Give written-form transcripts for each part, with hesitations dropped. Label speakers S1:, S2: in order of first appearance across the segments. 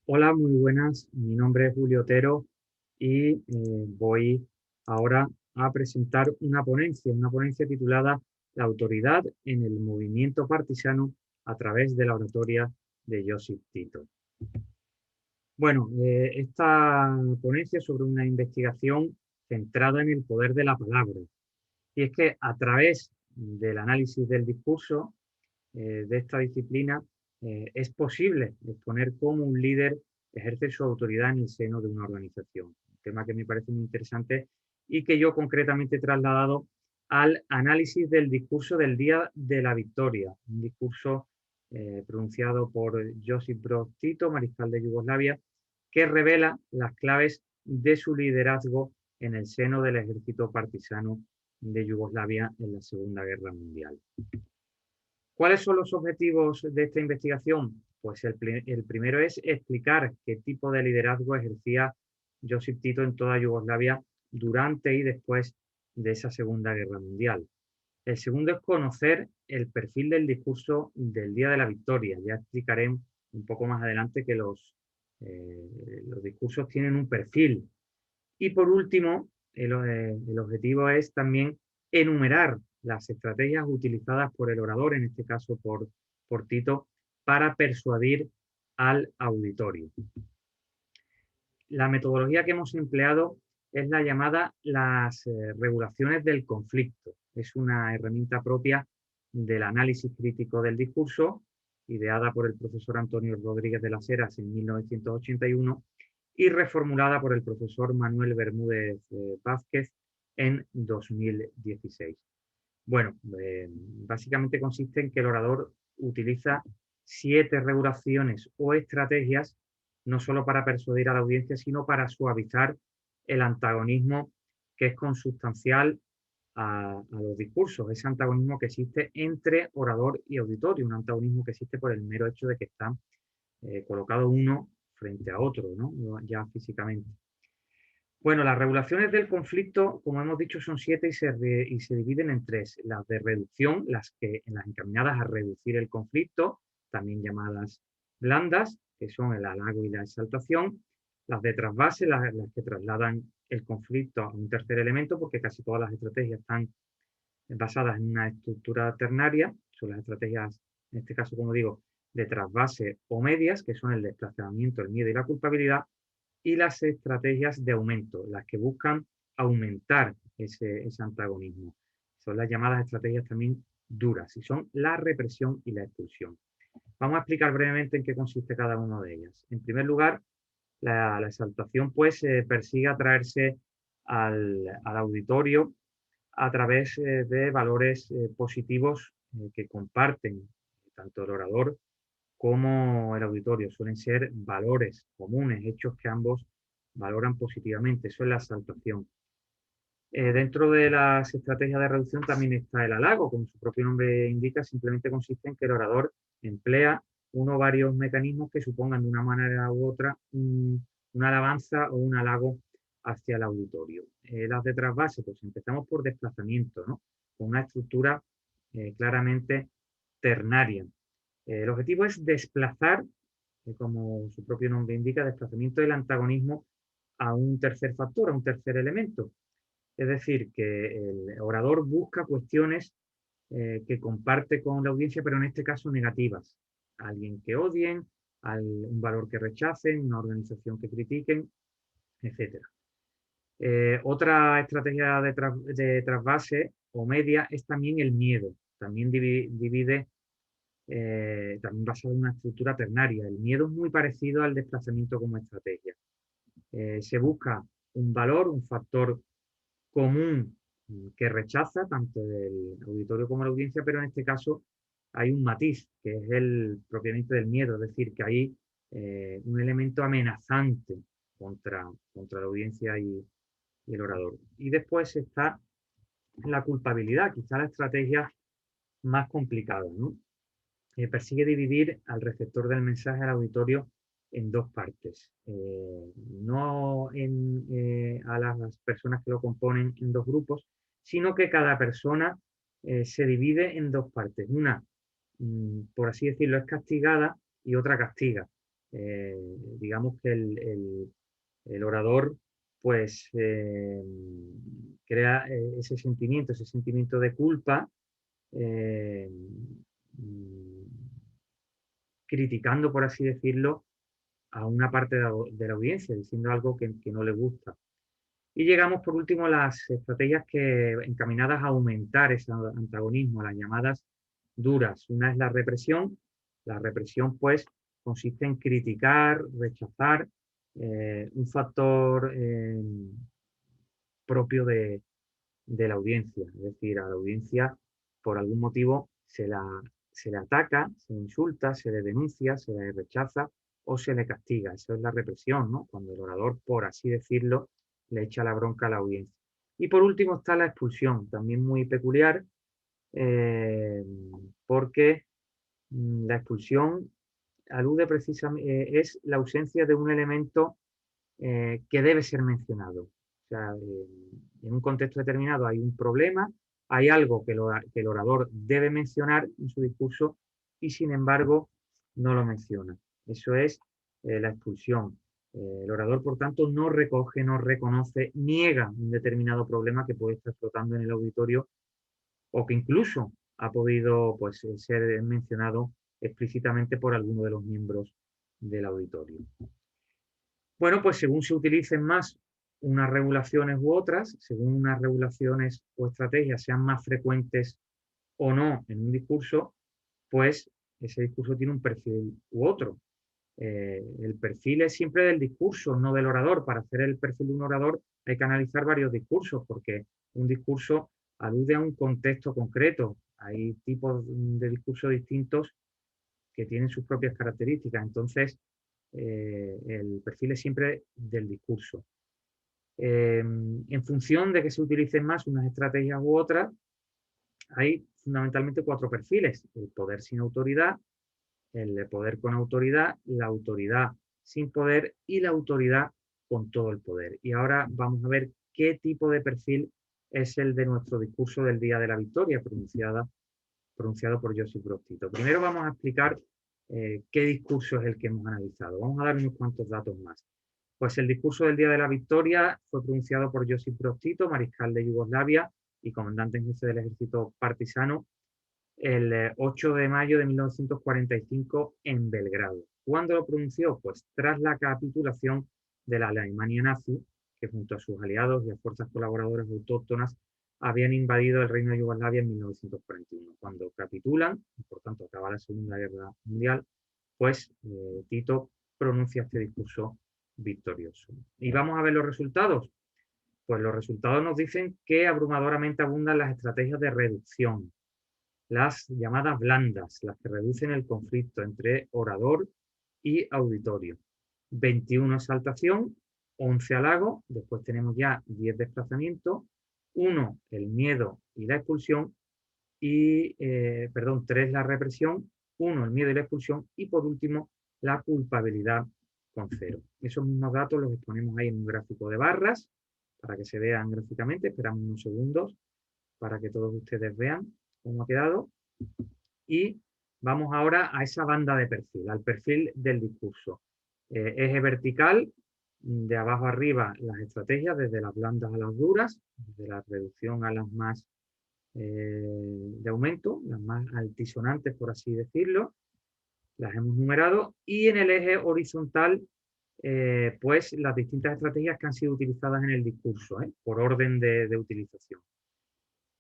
S1: Hola, muy buenas. Mi nombre es Julio Otero y voy ahora a presentar una ponencia titulada La autoridad en el movimiento partisano a través de la oratoria de Josip Tito. Bueno, esta ponencia es sobre una investigación centrada en el poder de la palabra. Y es que a través del análisis del discurso de esta disciplina, es posible exponer cómo un líder ejerce su autoridad en el seno de una organización. Un tema que me parece muy interesante y que yo concretamente he trasladado al análisis del discurso del Día de la Victoria, un discurso pronunciado por Josip Broz Tito, mariscal de Yugoslavia, que revela las claves de su liderazgo en el seno del ejército partisano de Yugoslavia en la Segunda Guerra Mundial. ¿Cuáles son los objetivos de esta investigación? Pues el primero es explicar qué tipo de liderazgo ejercía Josip Tito en toda Yugoslavia durante y después de esa Segunda Guerra Mundial. El segundo es conocer el perfil del discurso del Día de la Victoria. Ya explicaré un poco más adelante que los discursos tienen un perfil. Y por último, el objetivo es también enumerar las estrategias utilizadas por el orador, en este caso por Tito, para persuadir al auditorio. La metodología que hemos empleado es la llamada las regulaciones del conflicto. Es una herramienta propia del análisis crítico del discurso, ideada por el profesor Antonio Rodríguez de las Heras en 1981 y reformulada por el profesor Manuel Bermúdez Vázquez en 2016. Bueno, básicamente consiste en que el orador utiliza 7 regulaciones o estrategias, no solo para persuadir a la audiencia, sino para suavizar el antagonismo que es consustancial a los discursos, ese antagonismo que existe entre orador y auditorio, un antagonismo que existe por el mero hecho de que están colocados uno frente a otro, ¿no? Ya físicamente. Bueno, las regulaciones del conflicto, como hemos dicho, son 7 y se dividen en 3. Las de reducción, las encaminadas a reducir el conflicto, también llamadas blandas, que son el halago y la exaltación. Las de trasvase, las que trasladan el conflicto a un tercer elemento, porque casi todas las estrategias están basadas en una estructura ternaria. Son las estrategias, en este caso, como digo, de trasvase o medias, que son el desplazamiento, el miedo y la culpabilidad, y las estrategias de aumento, las que buscan aumentar ese antagonismo. Son las llamadas estrategias también duras y son la represión y la expulsión. Vamos a explicar brevemente en qué consiste cada una de ellas. En primer lugar, la exaltación pues persigue atraerse al auditorio a través de valores positivos que comparten tanto el orador como el auditorio. Suelen ser valores comunes, hechos que ambos valoran positivamente. Eso es la exaltación. Dentro de las estrategias de reducción también está el halago, como su propio nombre indica, simplemente consiste en que el orador emplea uno o varios mecanismos que supongan de una manera u otra una alabanza o un halago hacia el auditorio. Las de trasvase, pues empezamos por desplazamiento, ¿no? Con una estructura claramente ternaria. El objetivo es desplazar, como su propio nombre indica, desplazamiento del antagonismo a un tercer factor, a un tercer elemento. Es decir, que el orador busca cuestiones que comparte con la audiencia, pero en este caso negativas. Alguien que odien, un valor que rechacen, una organización que critiquen, etcétera. Otra estrategia de trasvase o media es también el miedo. También divide también basado en una estructura ternaria. El miedo es muy parecido al desplazamiento como estrategia. Se busca un valor, un factor común que rechaza tanto el auditorio como la audiencia, pero en este caso hay un matiz, que es el propiamente del miedo, es decir, que hay un elemento amenazante contra la audiencia y el orador. Y después está la culpabilidad, quizá la estrategia más complicada, ¿no? Persigue dividir al receptor del mensaje al auditorio en dos partes. No a las personas que lo componen en dos grupos, sino que cada persona se divide en dos partes. Una, por así decirlo, es castigada y otra castiga. digamos que el orador pues crea ese sentimiento de culpa, eh, mm, criticando, por así decirlo, a una parte de la audiencia, diciendo algo que no le gusta. Y llegamos, por último, a las estrategias encaminadas a aumentar ese antagonismo, las llamadas duras. Una es la represión. La represión, pues, consiste en criticar, rechazar, un factor propio de la audiencia. Es decir, a la audiencia, por algún motivo, se le ataca, se le insulta, se le denuncia, se le rechaza o se le castiga. Eso es la represión, ¿no? Cuando el orador, por así decirlo, le echa la bronca a la audiencia. Y por último está la expulsión, también muy peculiar, eh, porque la expulsión alude precisamente, es la ausencia de un elemento que debe ser mencionado. O sea, en un contexto determinado hay un problema, hay algo que el orador debe mencionar en su discurso y sin embargo no lo menciona. Eso es la expulsión. El orador, por tanto, no recoge, no reconoce, niega un determinado problema que puede estar flotando en el auditorio o que incluso ha podido pues, ser mencionado explícitamente por alguno de los miembros del auditorio. Bueno, pues según se utilicen más unas regulaciones u otras, según unas regulaciones o estrategias sean más frecuentes o no en un discurso, pues ese discurso tiene un perfil u otro. El perfil es siempre del discurso, no del orador. Para hacer el perfil de un orador hay que analizar varios discursos, porque un discurso alude a un contexto concreto. Hay tipos de discursos distintos que tienen sus propias características. Entonces, el perfil es siempre del discurso. En función de que se utilicen más unas estrategias u otras, hay fundamentalmente 4 perfiles: el poder sin autoridad, el poder con autoridad, la autoridad sin poder y la autoridad con todo el poder. Y ahora vamos a ver qué tipo de perfil es el de nuestro discurso del Día de la Victoria, pronunciado por Josip Broz Tito. Primero vamos a explicar qué discurso es el que hemos analizado. Vamos a dar unos cuantos datos más. Pues el discurso del Día de la Victoria fue pronunciado por Josip Broz Tito, mariscal de Yugoslavia y comandante en jefe del ejército partisano, el 8 de mayo de 1945 en Belgrado. ¿Cuándo lo pronunció? Pues tras la capitulación de la Alemania nazi, que junto a sus aliados y a fuerzas colaboradoras autóctonas habían invadido el reino de Yugoslavia en 1941. Cuando capitulan, y por tanto acaba la Segunda Guerra Mundial, pues Tito pronuncia este discurso victorioso. Y vamos a ver los resultados. Pues los resultados nos dicen que abrumadoramente abundan las estrategias de reducción, las llamadas blandas, las que reducen el conflicto entre orador y auditorio. 21 exaltación, 11 halago, después tenemos ya 10 desplazamientos, 1 el miedo y la expulsión, y, 3 la represión, 1 el miedo y la expulsión, y por último la culpabilidad con 0. Esos mismos datos los exponemos ahí en un gráfico de barras para que se vean gráficamente. Esperamos unos segundos para que todos ustedes vean cómo ha quedado. Y vamos ahora a esa banda de perfil, al perfil del discurso. Eje vertical, de abajo arriba las estrategias, desde las blandas a las duras, desde la reducción a las más de aumento, las más altisonantes, por así decirlo. Las hemos numerado. Y en el eje horizontal, pues las distintas estrategias que han sido utilizadas en el discurso, por orden de utilización.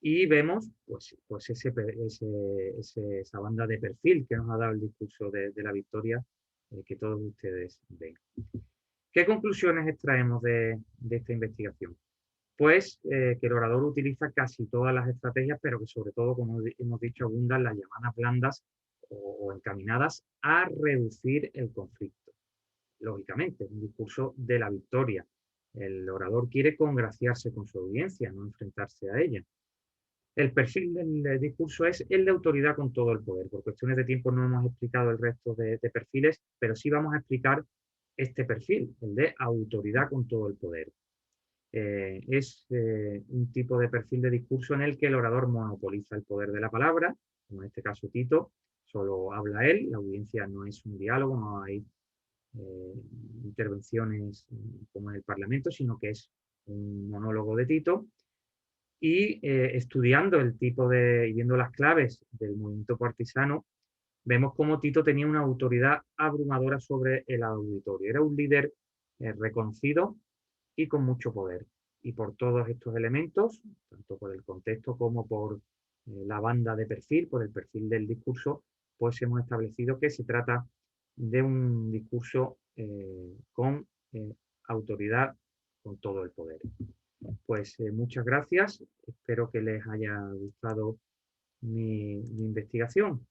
S1: Y vemos pues esa banda de perfil que nos ha dado el discurso de la victoria, que todos ustedes ven. ¿Qué conclusiones extraemos de esta investigación? Pues que el orador utiliza casi todas las estrategias, pero que sobre todo, como hemos dicho, abundan las llamadas blandas o encaminadas a reducir el conflicto. Lógicamente, un discurso de la victoria. El orador quiere congraciarse con su audiencia, no enfrentarse a ella. El perfil del discurso es el de autoridad con todo el poder. Por cuestiones de tiempo no hemos explicado el resto de perfiles, pero sí vamos a explicar este perfil, el de autoridad con todo el poder. Es un tipo de perfil de discurso en el que el orador monopoliza el poder de la palabra, como en este caso Tito, solo habla él, la audiencia no es un diálogo, no hay intervenciones como en el Parlamento, sino que es un monólogo de Tito. Y estudiando el tipo y viendo las claves del movimiento partisano, vemos cómo Tito tenía una autoridad abrumadora sobre el auditorio. Era un líder reconocido y con mucho poder. Y por todos estos elementos, tanto por el contexto como por la banda de perfil, por el perfil del discurso, pues hemos establecido que se trata de un discurso con autoridad, con todo el poder. Pues muchas gracias, espero que les haya gustado mi investigación.